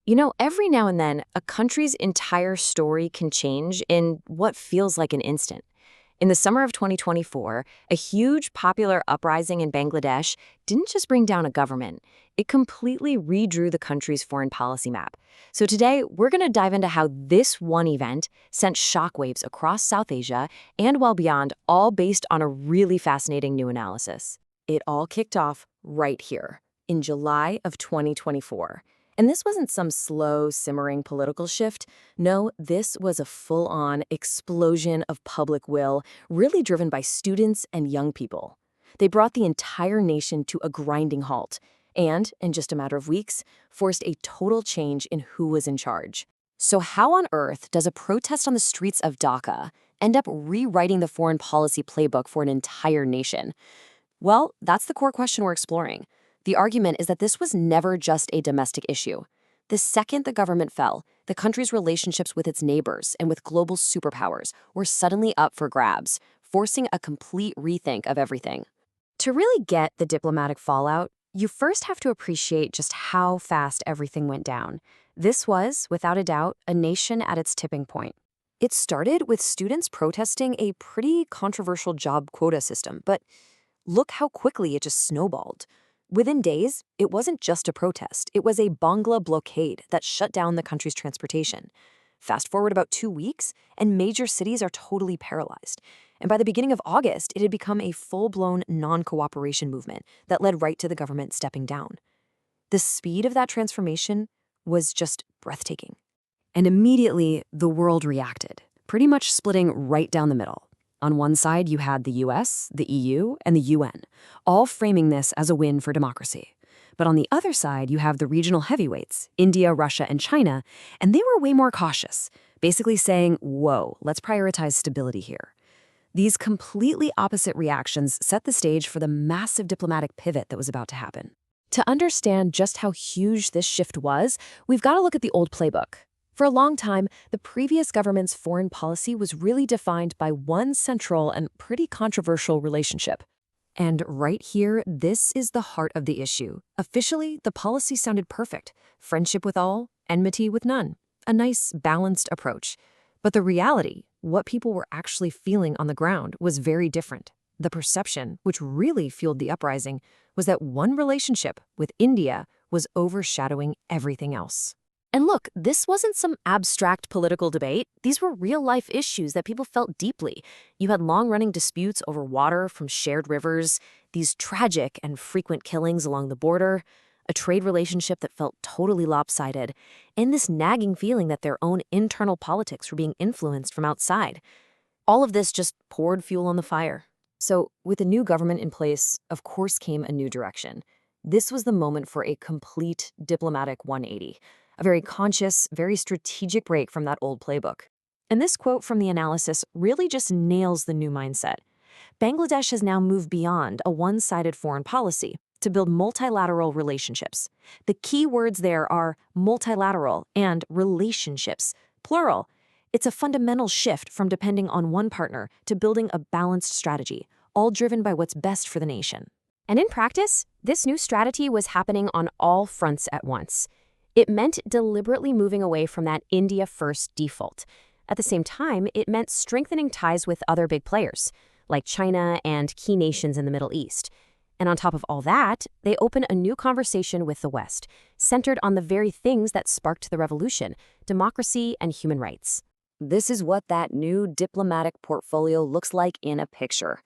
You know, every now and then, a country's entire story can change in what feels like an instant. In the summer of 2024, a huge popular uprising in Bangladesh didn't just bring down a government, it completely redrew the country's foreign policy map. So today, we're going to dive into how this one event sent shockwaves across South Asia and well beyond, all based on a really fascinating new analysis. It all kicked off right here, in July of 2024. And this wasn't some slow, simmering political shift. No, this was a full-on explosion of public will, really driven by students and young people. They brought the entire nation to a grinding halt, and, in just a matter of weeks, forced a total change in who was in charge. So how on earth does a protest on the streets of Dhaka end up rewriting the foreign policy playbook for an entire nation? Well, that's the core question we're exploring. The argument is that this was never just a domestic issue. The second the government fell, the country's relationships with its neighbors and with global superpowers were suddenly up for grabs, forcing a complete rethink of everything. To really get the diplomatic fallout, you first have to appreciate just how fast everything went down. This was, without a doubt, a nation at its tipping point. It started with students protesting a pretty controversial job quota system, but look how quickly it just snowballed. Within days, it wasn't just a protest, it was a Bangla blockade that shut down the country's transportation. Fast forward about 2 weeks, and major cities are totally paralyzed. And by the beginning of August, it had become a full-blown non-cooperation movement that led right to the government stepping down. The speed of that transformation was just breathtaking. And immediately, the world reacted, pretty much splitting right down the middle. On one side, you had the US, the EU, and the UN, all framing this as a win for democracy. But on the other side, you have the regional heavyweights, India, Russia, and China, and they were way more cautious, basically saying, whoa, let's prioritize stability here. These completely opposite reactions set the stage for the massive diplomatic pivot that was about to happen. To understand just how huge this shift was, we've got to look at the old playbook. For a long time, the previous government's foreign policy was really defined by one central and pretty controversial relationship. And right here, this is the heart of the issue. Officially, the policy sounded perfect. Friendship with all, enmity with none. A nice, balanced approach. But the reality, what people were actually feeling on the ground, was very different. The perception, which really fueled the uprising, was that one relationship with India was overshadowing everything else. And look, this wasn't some abstract political debate. These were real-life issues that people felt deeply. You had long-running disputes over water from shared rivers, these tragic and frequent killings along the border, a trade relationship that felt totally lopsided, and this nagging feeling that their own internal politics were being influenced from outside. All of this just poured fuel on the fire. So, with a new government in place, of course came a new direction. This was the moment for a complete diplomatic 180. A very conscious, very strategic break from that old playbook. And this quote from the analysis really just nails the new mindset. Bangladesh has now moved beyond a one-sided foreign policy to build multilateral relationships. The key words there are multilateral and relationships, plural. It's a fundamental shift from depending on one partner to building a balanced strategy, all driven by what's best for the nation. And in practice, this new strategy was happening on all fronts at once. It meant deliberately moving away from that India-first default. At the same time, it meant strengthening ties with other big players, like China and key nations in the Middle East. And on top of all that, they open a new conversation with the West, centered on the very things that sparked the revolution, democracy and human rights. This is what that new diplomatic portfolio looks like in a picture.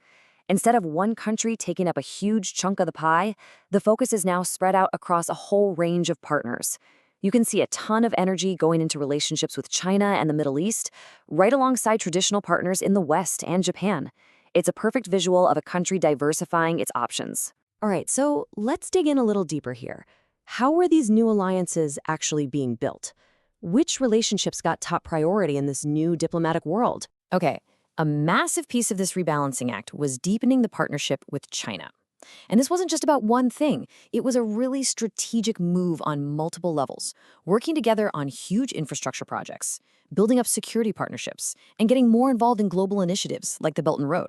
Instead of one country taking up a huge chunk of the pie, the focus is now spread out across a whole range of partners. You can see a ton of energy going into relationships with China and the Middle East, right alongside traditional partners in the West and Japan. It's a perfect visual of a country diversifying its options. All right, so let's dig in a little deeper here. How were these new alliances actually being built? Which relationships got top priority in this new diplomatic world? Okay. A massive piece of this rebalancing act was deepening the partnership with China. And this wasn't just about one thing. It was a really strategic move on multiple levels, working together on huge infrastructure projects, building up security partnerships, and getting more involved in global initiatives like the Belt and Road.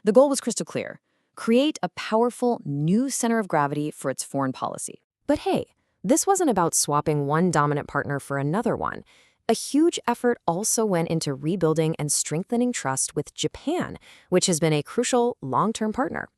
The goal was crystal clear: create a powerful new center of gravity for its foreign policy. But hey, This wasn't about swapping one dominant partner for another one. A huge effort also went into rebuilding and strengthening trust with Japan, which has been a crucial long-term partner.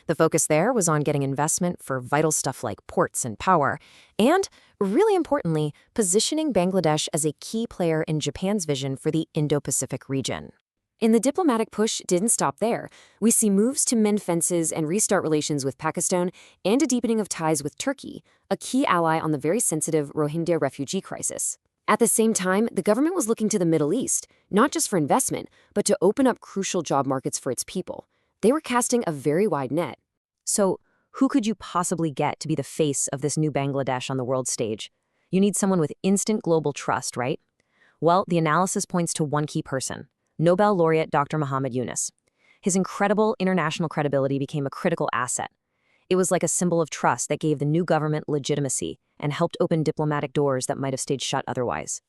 The focus there was on getting investment for vital stuff like ports and power, and, really importantly, positioning Bangladesh as a key player in Japan's vision for the Indo-Pacific region. And the diplomatic push didn't stop there. We see moves to mend fences and restart relations with Pakistan and a deepening of ties with Turkey, a key ally on the very sensitive Rohingya refugee crisis. At the same time, the government was looking to the Middle East, not just for investment, but to open up crucial job markets for its people. They were casting a very wide net. So, who could you possibly get to be the face of this new Bangladesh on the world stage? You need someone with instant global trust, right? Well, the analysis points to one key person: Nobel laureate Dr. Muhammad Yunus. His incredible international credibility became a critical asset. It was like a symbol of trust that gave the new government legitimacy and helped open diplomatic doors that might have stayed shut otherwise.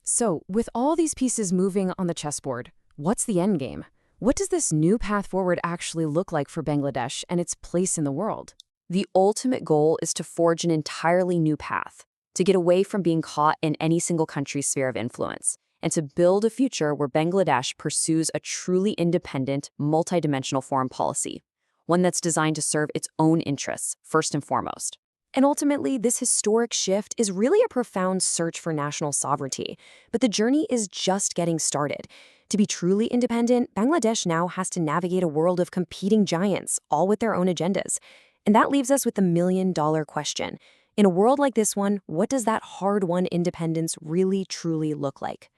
So, with all these pieces moving on the chessboard, what's the end game? What does this new path forward actually look like for Bangladesh and its place in the world? The ultimate goal is to forge an entirely new path, to get away from being caught in any single country's sphere of influence, and to build a future where Bangladesh pursues a truly independent, multidimensional foreign policy, one that's designed to serve its own interests, first and foremost. And ultimately, this historic shift is really a profound search for national sovereignty, but the journey is just getting started. To be truly independent, Bangladesh now has to navigate a world of competing giants, all with their own agendas. And that leaves us with the million-dollar question. In a world like this one, what does that hard-won independence really, truly look like?